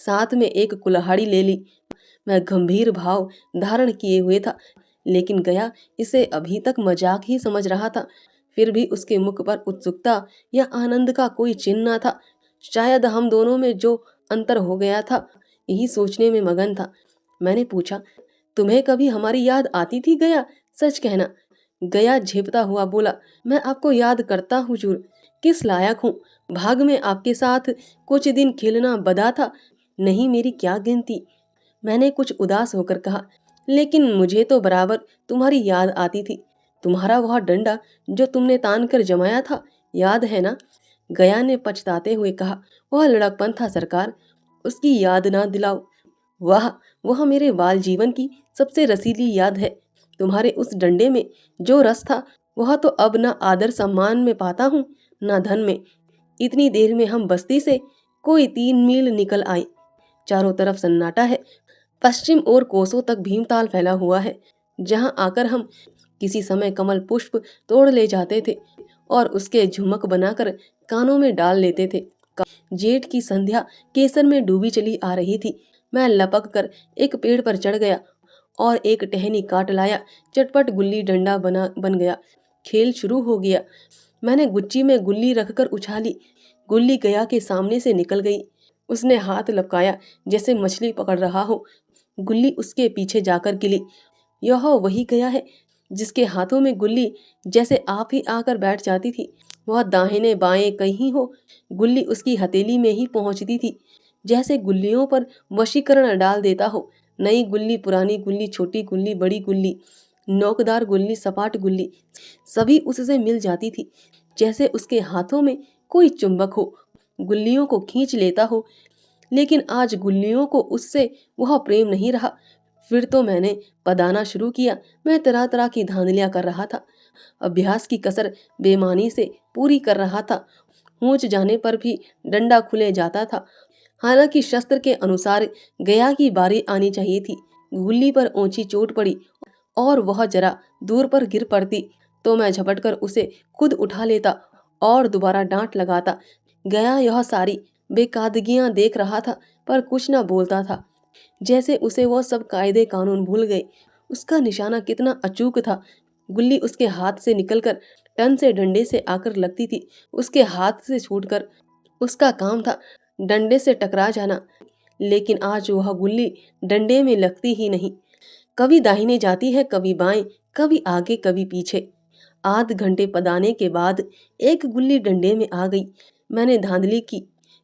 साथ में एक कुल्हाड़ी ले ली। मैं गंभीर भाव धारण किए हुए था, लेकिन गया इसे अभी तक मजाक ही समझ रहा था। फिर भी उसके मुख पर उत्सुकता या आनंद का कोई चिन्ह न था। शायद हम दोनों में जो अंतर हो गया था, यही सोचने में मगन था। मैंने पूछा, तुम्हें कभी हमारी याद आती थी गया? सच कहना। गया झेपता हुआ बोला, मैं आपको याद करता हुजूर, किस लायक हूँ। भाग में आपके साथ कुछ दिन खेलना बदा था, नहीं मेरी क्या गिनती। मैंने कुछ उदास होकर कहा, लेकिन मुझे तो बराबर तुम्हारी याद आती थी। तुम्हारा वह डंडा जो तुमने तान कर जमाया था, याद है ना? गया ने पछताते हुए कहा, वह लड़कपन था सरकार, उसकी याद ना दिलाओ। वाह, वह मेरे बाल जीवन की सबसे रसीली याद है। तुम्हारे उस डंडे में जो रस था, वह तो अब ना आदर सम्मान में पाता हूँ, ना धन में। इतनी देर में हम बस्ती से कोई 3 मील निकल आए। चारों तरफ सन्नाटा है। पश्चिम और कोसों तक भीमताल फैला हुआ है, जहां आकर हम किसी समय कमल पुष्प तोड़ ले जाते थे और उसके झुमक बनाकर कानों में डाल लेते थे। जेठ की संध्या केसर में डूबी चली आ रही थी। मैं लपक कर एक पेड़ पर चढ़ गया और एक टहनी काट लाया। चटपट गुल्ली डंडा बन गया। खेल शुरू हो गया। मैंने गुच्ची में गुल्ली रखकर उछाली। गुल्ली गया के सामने से निकल गई। उसने हाथ लपकाया जैसे मछली पकड़ रहा हो। गुल्ली उसके पीछे जाकर गिली। यह वही गया है जिसके हाथों में गुल्ली जैसे आप ही आकर बैठ जाती थी। वह दाहिने बाएं कहीं हो, गुल्ली उसकी हथेली में ही पहुंचती थी, जैसे गुल्लियों पर वशीकरण डाल देता हो। नई गुल्ली, पुरानी गुल्ली, छोटी गुल्ली, बड़ी गुल्ली, नोकदार गुल्ली, सपाट गुल्ली, सभी उससे मिल जाती थी, जैसे उसके हाथों में कोई चुंबक हो, गुल्लियों को खींच लेता हो। लेकिन आज गुल्लियों को उससे वह प्रेम नहीं रहा। फिर तो मैंने पदाना शुरू किया। मैं तरह तरह की धांधलियां कर रहा था। अभ्यास की कसर बेमानी से पूरी कर रहा था। ऊंच जाने पर भी डंडा खुले जाता था। हालांकि शस्त्र के अनुसार गया की बारी आनी चाहिए थी। गुल्ली पर ऊंची चोट पड़ी और वह जरा दूर पर गिर पड़ती तो मैं झपटकर उसे खुद उठा लेता और दोबारा डांट लगाता। गया यह सारी बेकादगियां देख रहा था, पर कुछ न बोलता था, जैसे उसे वह सब कायदे कानून भूल गए। उसका निशाना कितना अचूक था। गुल्ली उसके हाथ से निकलकर टन से डंडे से आकर लगती थी। उसके हाथ से छूटकर उसका काम था डंडे से टकरा जाना। लेकिन आज वह गुल्ली डंडे में लगती ही नहीं। कभी दाहिने जाती है, कभी बाएं, कभी आगे, कभी पीछे। आध घंटे पदाने के बाद एक गुल्ली डंडे में आ गई। मैंने धांधली की।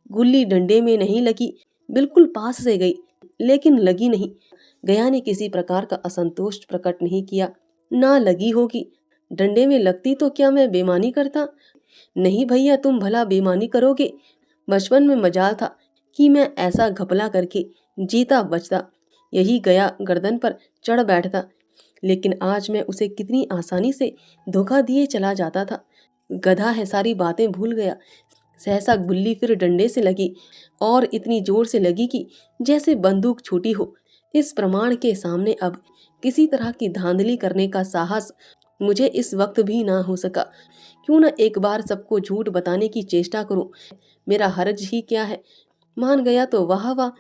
गुल्ली डंडे में नहीं लगी, बिल्कुल पास से गई, लेकिन लगी नहीं। गया ने किसी प्रकार का असंतोष प्रकट नहीं किया। ना लगी होगी। डंडे में लगती तो क्या मैं बेमानी करता? नहीं भैया, तुम भला बेमानी करोगे? बचपन में मजाल था कि मैं ऐसा घपला करके जीता बचता। यही गया गर्दन पर चढ़ बैठता। लेकिन आज मैं उसे कितनी आसानी से धोखा दिए चला जाता था। गधा है, सारी बातें भूल गया। सहसा गुल्ली फिर डंडे से लगी और इतनी जोर से लगी कि जैसे बंदूक छूटी हो। इस प्रमाण के सामने अब किसी तरह की धांधली करने का साहस मुझे इस वक्त भी ना हो सका। क्यों न एक बार सबको झूठ बताने की चेष्टा करूं। मेरा हर्ज ही क्या है। मान गया तो वाह वाह,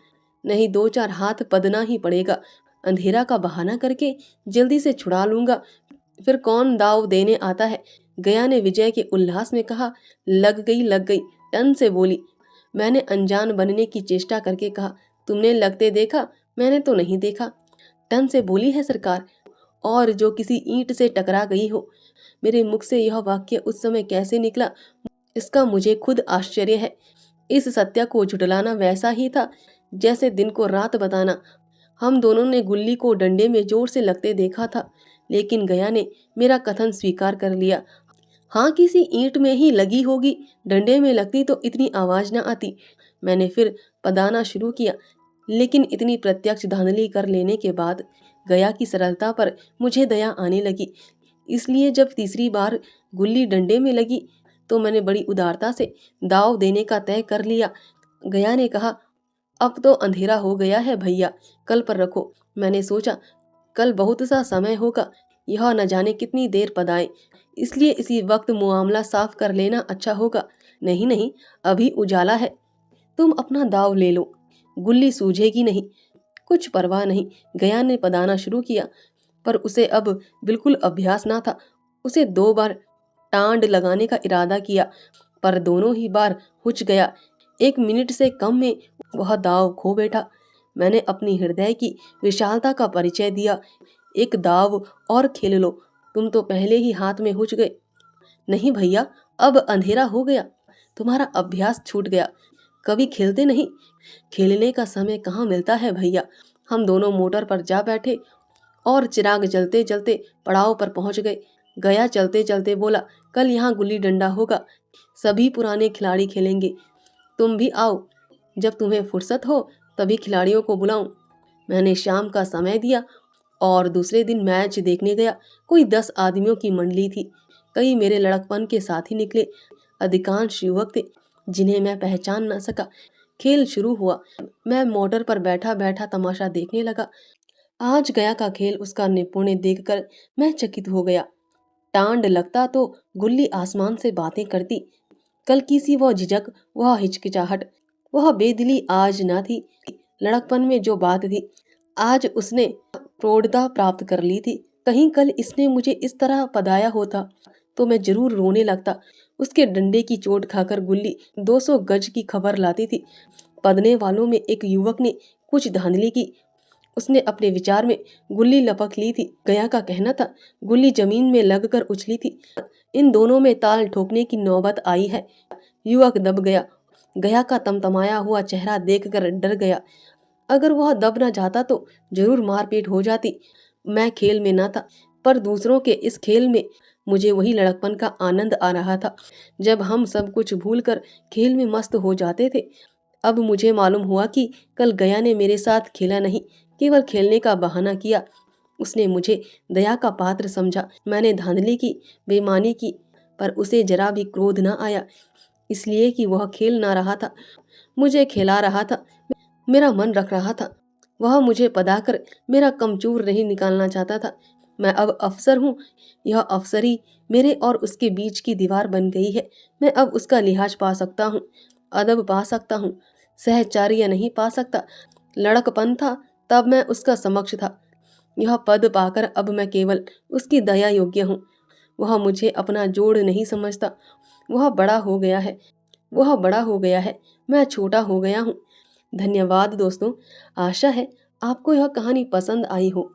नहीं 2-4 हाथ पदना ही पड़ेगा। अंधेरा का बहाना करके जल्दी से छुड़ा लूंगा, फिर कौन दाव देने आता है। गया ने विजय के उल्लास में कहा, लग गई लग गई। टन से बोली। मैंने अनजान बनने की चेष्टा करके कहा, तुमने लगते देखा? मैंने तो नहीं देखा। टन से बोली है सरकार, और जो किसी ईंट से टकरा गई हो। मेरे मुख से यह वाक्य उस समय कैसे निकला, इसका मुझे खुद आश्चर्य है। इस सत्य को झुटलाना वैसा ही था जैसे दिन को रात बताना। हम दोनों ने गुल्ली को डंडे में जोर से लगते देखा था, लेकिन गया ने मेरा कथन स्वीकार कर लिया। हाँ, किसी ईंट में ही लगी होगी, डंडे में लगती तो इतनी आवाज न आती। मैंने फिर पदाना शुरू किया, लेकिन इतनी प्रत्यक्ष धांधली कर लेने के बाद गया की सरलता पर मुझे दया आने लगी। इसलिए जब तीसरी बार गुल्ली डंडे में लगी तो मैंने बड़ी उदारता से दाव देने का तय कर लिया। गया ने कहा, अब तो अंधेरा हो गया है भैया, कल पर रखो। मैंने सोचा, कल बहुत सा समय होगा, यह न जाने कितनी देर पदाए, इसलिए इसी वक्त मुआमला साफ कर लेना अच्छा होगा। नहीं नहीं, अभी उजाला है, तुम अपना दाव ले लो। गुल्ली सूझेगी नहीं। कुछ परवाह नहीं, गया ने पदाना शुरू किया, पर उसे अब बिल्कुल अभ्यास ना था। उसे 2 बार टांड लगाने का इरादा किया, पर दोनों ही बार हुच गया। 1 मिनट से कम में वह दाव खो बैठा। मैंने अपनी हृदय की विशालता का परिचय दिया। एक दाव और खेल लो, तुम तो पहले ही हाथ में हुच गए। नहीं भैया, अब अंधेरा हो गया, तुम्हारा अभ्यास छूट गया, कभी खेलते नहीं। खेलने का समय कहाँ मिलता है भैया। हम दोनों मोटर पर जा बैठे और चिराग जलते जलते पड़ाव पर पहुंच गए। गया चलते चलते बोला, कल यहाँ गुल्ली डंडा होगा, सभी पुराने खिलाड़ी खेलेंगे, तुम भी आओ। जब तुम्हें फुर्सत हो तभी खिलाड़ियों को बुलाऊं। मैंने शाम का समय दिया और दूसरे दिन मैच देखने गया। कोई 10 आदमियों की मंडली थी। कई मेरे लड़कपन के साथी निकले। अधिकांश युवक थे जिन्हें मैं पहचान न सका। खेल शुरू हुआ। मैं मोटर पर बैठा बैठा तमाशा देखने लगा। आज गया का खेल, उसका निपुण देखकर मैं चकित हो गया। टांड लगता तो गुल्ली आसमान से बातें करती। कल की सी वह झिझक, वह हिचकिचाहट, वह बेदिली आज न थी। लड़कपन में जो बात थी, आज उसने प्रौढ़ता प्राप्त कर ली थी। कहीं कल इसने मुझे इस तरह पदाया होता तो मैं जरूर रोने लगता। उसके डंडे की चोट खाकर गुल्ली 200 गज की खबर लाती थी। पदने वालों में एक युवक ने कुछ धांधली की। उसने अपने विचार में गुल्ली लपक ली थी। गया का कहना था गुल्ली जमीन में लगकर उछली थी। इन दोनों में ताल ठोकने की नौबत आई है। युवक दब गया। गया का तमतमाया हुआ चेहरा देखकर डर गया। अगर वह दब न जाता तो जरूर मारपीट हो जाती। मैं खेल में न था, पर दूसरों के इस खेल में मुझे वही लड़कपन का आनंद आ रहा था जब हम सब कुछ भूलकर खेल में मस्त हो जाते थे। अब मुझे मालूम हुआ कि कल गया ने मेरे साथ खेला नहीं, केवल खेलने का बहाना किया। उसने मुझे दया का पात्र समझा। मैंने धांधली की, बेईमानी की, पर उसे जरा भी क्रोध न आया, इसलिए कि वह खेल ना रहा था, मुझे खिला रहा था, मेरा मन रख रहा था। वह मुझे पदाकर मेरा कमचूर नहीं निकालना चाहता था। मैं अब अफसर हूँ। यह अफसरी मेरे और उसके बीच की दीवार बन गई है। मैं अब उसका लिहाज पा सकता हूँ, अदब पा सकता हूँ, सहचर्य नहीं पा सकता। लड़कपन था तब मैं उसका समक्ष था। यह पद पाकर अब मैं केवल उसकी दया योग्य हूँ। वह मुझे अपना जोड़ नहीं समझता। वह बड़ा हो गया है, वह बड़ा हो गया है, मैं छोटा हो गया हूँ। धन्यवाद दोस्तों। आशा है आपको यह कहानी पसंद आई हो।